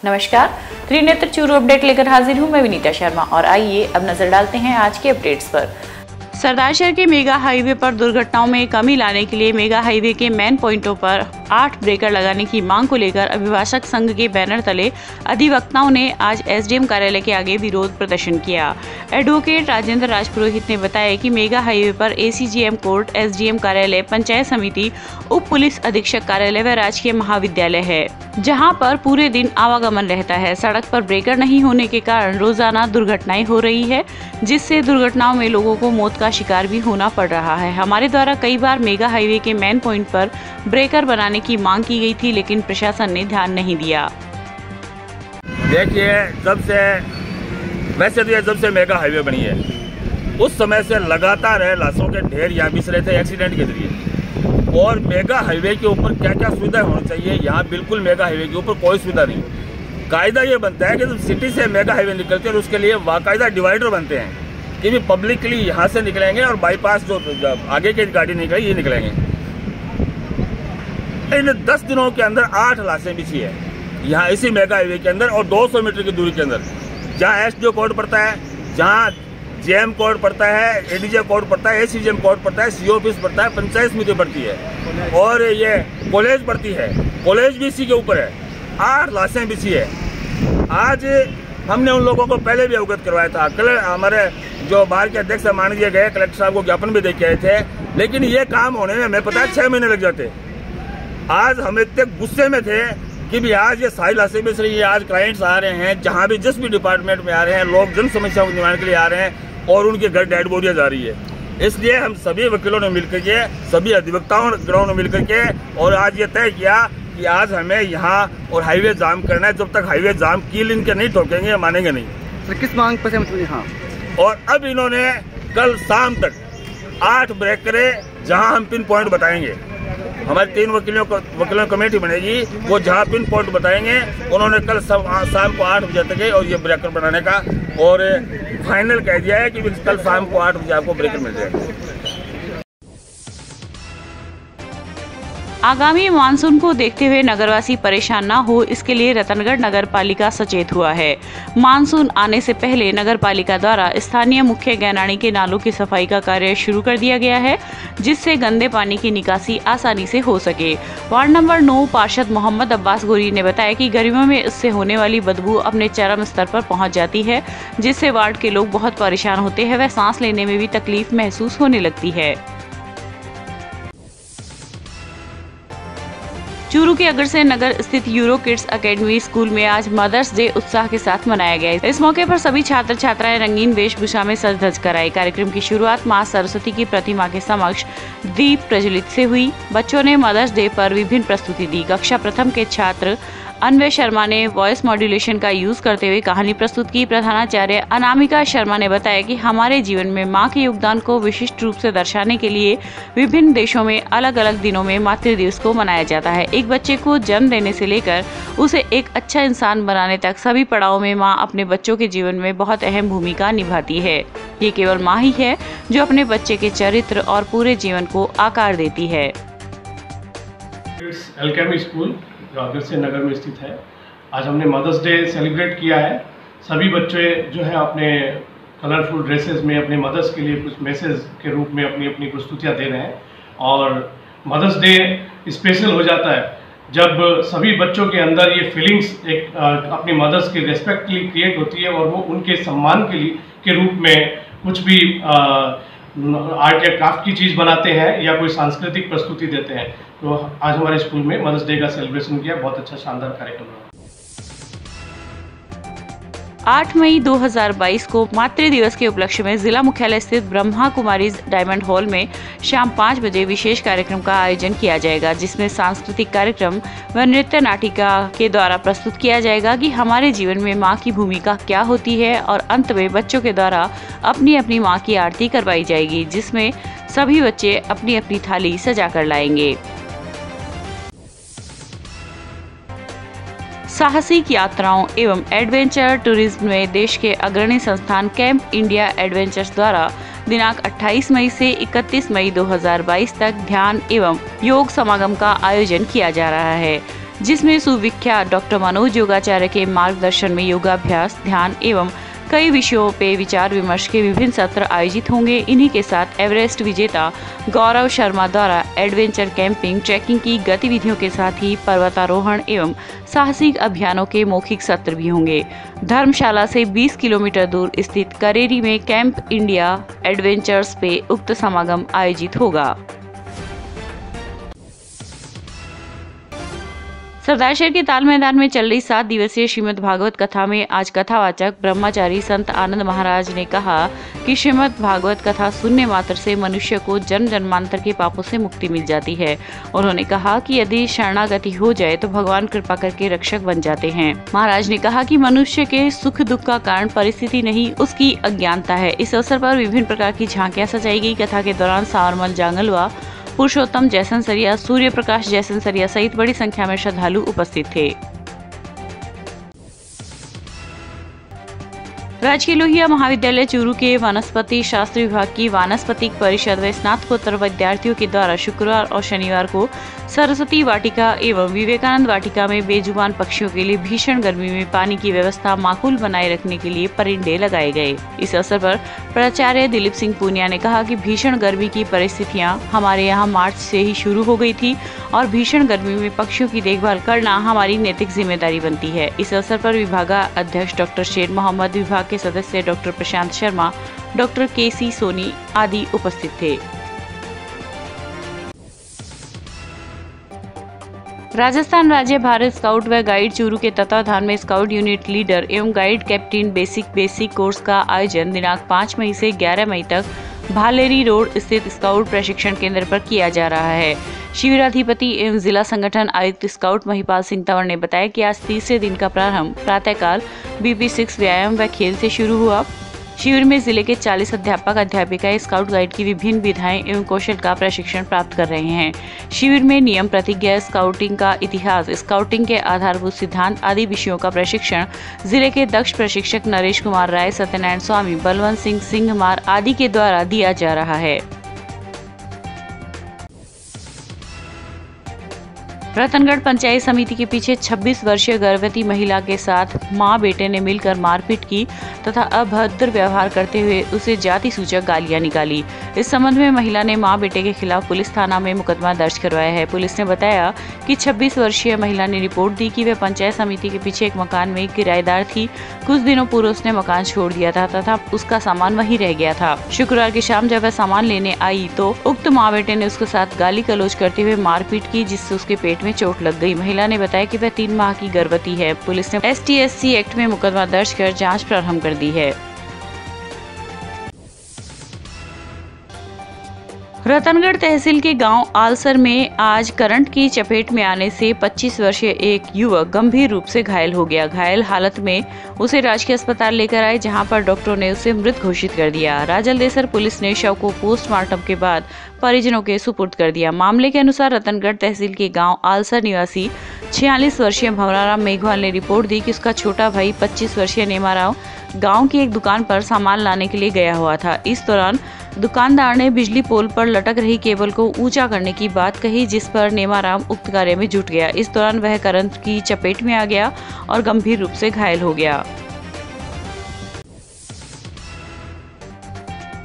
नमस्कार, त्रिनेत्र चूरू अपडेट लेकर हाजिर हूं मैं विनीता शर्मा और आइए अब नजर डालते हैं आज के अपडेट्स पर। सरदार शहर के मेगा हाईवे पर दुर्घटनाओं में कमी लाने के लिए मेगा हाईवे के मेन पॉइंटों पर 8 ब्रेकर लगाने की मांग को लेकर अभिभाषक संघ के बैनर तले अधिवक्ताओं ने आज एसडीएम कार्यालय के आगे विरोध प्रदर्शन किया। एडवोकेट राजेंद्र राजपुरोहित ने बताया कि मेगा हाईवे पर एसीजीएम कोर्ट, एसडीएम कार्यालय, पंचायत समिति, उप पुलिस अधीक्षक कार्यालय व राजकीय महाविद्यालय है, जहां पर पूरे दिन आवागमन रहता है। सड़क पर ब्रेकर नहीं होने के कारण रोजाना दुर्घटनाएं हो रही है, जिससे दुर्घटनाओं में लोगों को मौत का शिकार भी होना पड़ रहा है। हमारे द्वारा कई बार मेगा हाईवे के मेन पॉइंट पर ब्रेकर बनाने की मांग की गई थी, लेकिन प्रशासन ने ध्यान नहीं दिया। देखिए, जब से मेगा हाईवे बनी है उस समय से लगातार लाशों के ढेर यहाँ बिछ रहे थे एक्सीडेंट के जरिए। और मेगा हाईवे के ऊपर क्या क्या सुविधा होनी चाहिए, यहाँ बिल्कुल मेगा हाईवे के ऊपर कोई सुविधा नहीं। कायदा ये बनता है कि जब सिटी से मेगा हाईवे निकलते हैं उसके लिए बाकायदा डिवाइडर बनते हैं कि भी पब्लिकली यहाँ से निकलेंगे और बाईपास जो आगे की गाड़ी निकलेगी ये निकलेंगे। इन 10 दिनों के अंदर 8 लाशें बिछी है यहाँ इसी मेगा हाईवे के अंदर और 200 मीटर की दूरी के अंदर, जहाँ एसडीओ कोड पड़ता है, जहाँ जेएम कोड पड़ता है, एडीजे कोड पड़ता है, एसीजीएम कोड पड़ता है, सीओ ऑफिस पड़ता है, पंचायत समिति पड़ती है और ये कॉलेज पड़ती है, कॉलेज भी इसी के ऊपर है। 8 लाशें बिछी है। आज हमने उन लोगों को पहले भी अवगत करवाया था। कल हमारे जो बार के अध्यक्ष मान दिए गए, कलेक्टर साहब को ज्ञापन भी दे के आए थे, लेकिन ये काम होने में हमें पता है 6 महीने लग जाते। आज हम इतने गुस्से में थे कि भी आज ये सारी लाशें बिछ रही है। आज क्लाइंट्स आ रहे हैं, जहाँ भी जिस भी डिपार्टमेंट में आ रहे हैं, लोग जन समस्याओं के निवारण के लिए आ रहे हैं और उनके घर डेड बॉडियाँ जा रही है। इसलिए हम सभी वकीलों ने मिलकर के, सभी अधिवक्ताओं ने मिलकर के और आज ये तय किया कि आज हमें यहाँ और हाईवे जाम करना है। जब तक हाईवे जाम कील इनके नहीं ठोकेंगे मानेंगे नहीं। सर, किस मांग पर सहमत? हाँ, और अब इन्होंने कल शाम तक 8 ब्रेकरे जहां हम पिन पॉइंट बताएंगे, हमारी 3 वकीलों कमेटी बनेगी, वो जहां पिन पॉइंट बताएंगे, उन्होंने कल शाम को 8 बजे तक और ये ब्रेकर बनाने का और फाइनल कह दिया है कि कल शाम को 8 बजे आपको ब्रेकर मिल जाएगा। आगामी मानसून को देखते हुए नगरवासी परेशान न हो, इसके लिए रतनगढ़ नगर पालिका सचेत हुआ है। मानसून आने से पहले नगर पालिका द्वारा स्थानीय मुख्य गैनाणी के नालों की सफाई का कार्य शुरू कर दिया गया है, जिससे गंदे पानी की निकासी आसानी से हो सके। वार्ड नंबर 9 पार्षद मोहम्मद अब्बास गोरी ने बताया कि गर्मियों में इससे होने वाली बदबू अपने चरम स्तर पर पहुँच जाती है, जिससे वार्ड के लोग बहुत परेशान होते हैं व सांस लेने में भी तकलीफ महसूस होने लगती है। चूरू के अग्रसेन नगर स्थित यूरो किड्स एकेडमी स्कूल में आज मदर्स डे उत्साह के साथ मनाया गया। इस मौके पर सभी छात्र छात्राएं रंगीन वेशभूषा में सज धज कर आए। कार्यक्रम की शुरुआत मां सरस्वती की प्रतिमा के समक्ष दीप प्रज्वलित से हुई। बच्चों ने मदर्स डे पर विभिन्न प्रस्तुति दी। कक्षा प्रथम के छात्र अन्वय शर्मा ने वॉइस मॉड्यूलेशन का यूज करते हुए कहानी प्रस्तुत की। प्रधानाचार्य अनामिका शर्मा ने बताया कि हमारे जीवन में मां के योगदान को विशिष्ट रूप से दर्शाने के लिए विभिन्न देशों में अलग अलग दिनों में मातृ दिवस को मनाया जाता है। एक बच्चे को जन्म देने से लेकर उसे एक अच्छा इंसान बनाने तक सभी पड़ावों में मां अपने बच्चों के जीवन में बहुत अहम भूमिका निभाती है। ये केवल मां ही है जो अपने बच्चे के चरित्र और पूरे जीवन को आकार देती है। एलकेमी स्कूल जो अग्रसेन नगर में स्थित है, आज हमने मदर्स डे सेलिब्रेट किया है। सभी बच्चे जो है अपने कलरफुल ड्रेसेस में अपने मदर्स के लिए कुछ मैसेज के रूप में अपनी अपनी प्रस्तुतियाँ दे रहे हैं। और मदर्स डे स्पेशल हो जाता है जब सभी बच्चों के अंदर ये फीलिंग्स एक अपनी मदर्स की रेस्पेक्ट के लिए क्रिएट होती है और वो उनके सम्मान के रूप में कुछ भी आर्ट या क्राफ्ट की चीज़ बनाते हैं या कोई सांस्कृतिक प्रस्तुति देते हैं। तो आज हमारे स्कूल में मदर्स डे का सेलिब्रेशन किया, बहुत अच्छा शानदार कार्यक्रम रहा। 8 मई 2022 को मातृ दिवस के उपलक्ष्य में जिला मुख्यालय स्थित ब्रह्मा कुमारीज डायमंड हॉल में शाम 5 बजे विशेष कार्यक्रम का आयोजन किया जाएगा, जिसमें सांस्कृतिक कार्यक्रम व नृत्य नाटिका के द्वारा प्रस्तुत किया जाएगा कि हमारे जीवन में मां की भूमिका क्या होती है और अंत में बच्चों के द्वारा अपनी अपनी मां की आरती करवाई जाएगी, जिसमें सभी बच्चे अपनी अपनी थाली सजा कर लाएंगे। साहसिक यात्राओं एवं एडवेंचर टूरिज्म में देश के अग्रणी संस्थान कैंप इंडिया एडवेंचर्स द्वारा दिनांक 28 मई से 31 मई 2022 तक ध्यान एवं योग समागम का आयोजन किया जा रहा है। जिसमें सुविख्यात डॉक्टर मनोज योगाचार्य के मार्गदर्शन में योगाभ्यास, ध्यान एवं कई विषयों पे विचार विमर्श के विभिन्न सत्र आयोजित होंगे। इन्हीं के साथ एवरेस्ट विजेता गौरव शर्मा द्वारा एडवेंचर कैंपिंग, ट्रैकिंग की गतिविधियों के साथ ही पर्वतारोहण एवं साहसिक अभियानों के मौखिक सत्र भी होंगे। धर्मशाला से 20 किलोमीटर दूर स्थित करेरी में कैंप इंडिया एडवेंचर्स पे उक्त समागम आयोजित होगा। सरदारशहर के ताल मैदान में चल रही 7 दिवसीय श्रीमद् भागवत कथा में आज कथावाचक ब्रह्मचारी संत आनंद महाराज ने कहा कि श्रीमद् भागवत कथा सुनने मात्र से मनुष्य को जन्म जन्मांतर के पापों से मुक्ति मिल जाती है। उन्होंने कहा कि यदि शरणागति हो जाए तो भगवान कृपा करके रक्षक बन जाते हैं। महाराज ने कहा कि मनुष्य के सुख दुख का कारण परिस्थिति नहीं, उसकी अज्ञानता है। इस अवसर पर विभिन्न प्रकार की झांकियां सजाई गई। कथा के दौरान सावरमल जांगलवा, पुरुषोत्तम जयसंसरिया, सूर्य प्रकाश जयसंसरिया सहित बड़ी संख्या में श्रद्धालु उपस्थित थे। राजकीय लोहिया महाविद्यालय चूरू के वनस्पति शास्त्र विभाग की वानस्पतिक परिषद व स्नातकोत्तर विद्यार्थियों के द्वारा शुक्रवार और शनिवार को सरस्वती वाटिका एवं विवेकानंद वाटिका में बेजुबान पक्षियों के लिए भीषण गर्मी में पानी की व्यवस्था माकूल बनाए रखने के लिए परिंदे लगाए गए। इस अवसर पर प्राचार्य दिलीप सिंह पूनिया ने कहा कि भीषण गर्मी की परिस्थितियां हमारे यहाँ मार्च से ही शुरू हो गई थी और भीषण गर्मी में पक्षियों की देखभाल करना हमारी नैतिक जिम्मेदारी बनती है। इस अवसर पर विभागाध्यक्ष डॉक्टर शेर मोहम्मद, विभाग के सदस्य डॉक्टर प्रशांत शर्मा, डॉक्टर केसी सोनी आदि उपस्थित थे। राजस्थान राज्य भारत स्काउट व गाइड चूरू के तत्वाधान में स्काउट यूनिट लीडर एवं गाइड कैप्टन बेसिक कोर्स का आयोजन दिनांक 5 मई से 11 मई तक भालेरी रोड स्थित स्काउट प्रशिक्षण केंद्र पर किया जा रहा है। शिविराधिपति एवं जिला संगठन आयुक्त स्काउट महिपाल सिंह तंवर ने बताया कि आज तीसरे दिन का प्रारंभ प्रातःकाल BP6 व्यायाम व खेल से शुरू हुआ। शिविर में जिले के 40 अध्यापक अध्यापिकाएं स्काउट गाइड की विभिन्न विधाएं एवं कौशल का प्रशिक्षण प्राप्त कर रहे हैं। शिविर में नियम प्रतिज्ञा, स्काउटिंग का इतिहास, स्काउटिंग के आधारभूत सिद्धांत आदि विषयों का प्रशिक्षण जिले के दक्ष प्रशिक्षक नरेश कुमार राय, सत्यनारायण स्वामी, बलवंत सिंह सिंहमार आदि के द्वारा दिया जा रहा है। रतनगढ़ पंचायत समिति के पीछे 26 वर्षीय गर्भवती महिला के साथ मां बेटे ने मिलकर मारपीट की तथा अभद्र व्यवहार करते हुए उसे जाति सूचक गालियां निकाली। इस संबंध में महिला ने मां बेटे के खिलाफ पुलिस थाना में मुकदमा दर्ज करवाया है। पुलिस ने बताया कि 26 वर्षीय महिला ने रिपोर्ट दी कि वह पंचायत समिति के पीछे एक मकान में किराएदार थी। कुछ दिनों पूर्व उसने मकान छोड़ दिया था तथा उसका सामान वहीं रह गया था। शुक्रवार की शाम जब वह सामान लेने आई तो उक्त मां बेटे ने उसके साथ गाली गलौज करते हुए मारपीट की, जिससे उसके पेट में चोट लग गई। महिला ने बताया कि वह 3 माह की गर्भवती है। पुलिस ने ST/SC एक्ट में मुकदमा दर्ज कर जांच प्रारंभ कर दी है। रतनगढ़ तहसील के गांव आलसर में आज करंट की चपेट में आने से 25 वर्षीय एक युवक गंभीर रूप से घायल हो गया। घायल हालत में उसे राजकीय अस्पताल लेकर आए, जहां पर डॉक्टरों ने उसे मृत घोषित कर दिया। राजलदेसर पुलिस ने शव को पोस्टमार्टम के बाद परिजनों के सुपुर्द कर दिया। मामले के अनुसार रतनगढ़ तहसील के गाँव आलसर निवासी 46 वर्षीय भंवराराम मेघवाल ने रिपोर्ट दी कि उसका छोटा भाई 25 वर्षीय नेमाराव गांव की एक दुकान पर सामान लाने के लिए गया हुआ था। इस दौरान दुकानदार ने बिजली पोल पर लटक रही केबल को ऊंचा करने की बात कही, जिस पर नेमाराम उक्त कार्य में जुट गया। इस दौरान वह करंट की चपेट में आ गया और गंभीर रूप से घायल हो गया।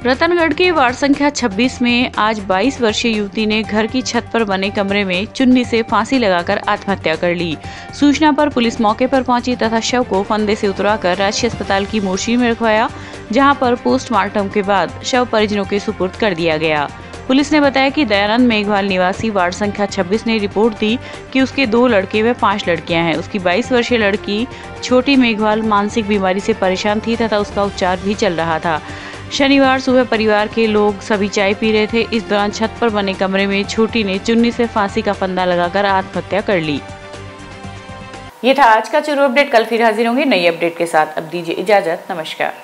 रतनगढ़ के वार्ड संख्या 26 में आज 22 वर्षीय युवती ने घर की छत पर बने कमरे में चुन्नी से फांसी लगाकर आत्महत्या कर ली। सूचना पर पुलिस मौके पर पहुंची तथा शव को फंदे से उतरवाकर राजकीय अस्पताल की मोर्चरी में रखवाया, जहां पर पोस्टमार्टम के बाद शव परिजनों के सुपुर्द कर दिया गया। पुलिस ने बताया कि दयानंद मेघवाल निवासी वार्ड संख्या 26 ने रिपोर्ट दी कि उसके 2 लड़के व 5 लड़कियां हैं। उसकी 22 वर्षीय लड़की छोटी मेघवाल मानसिक बीमारी से परेशान थी तथा उसका उपचार भी चल रहा था। शनिवार सुबह परिवार के लोग सभी चाय पी रहे थे। इस दौरान छत पर बने कमरे में छोटी ने चुन्नी से फांसी का फंदा लगाकर आत्महत्या कर ली। ये था आज का चूरू अपडेट। कल फिर हाजिर होंगे नई अपडेट के साथ। अब दीजिए इजाजत। नमस्कार।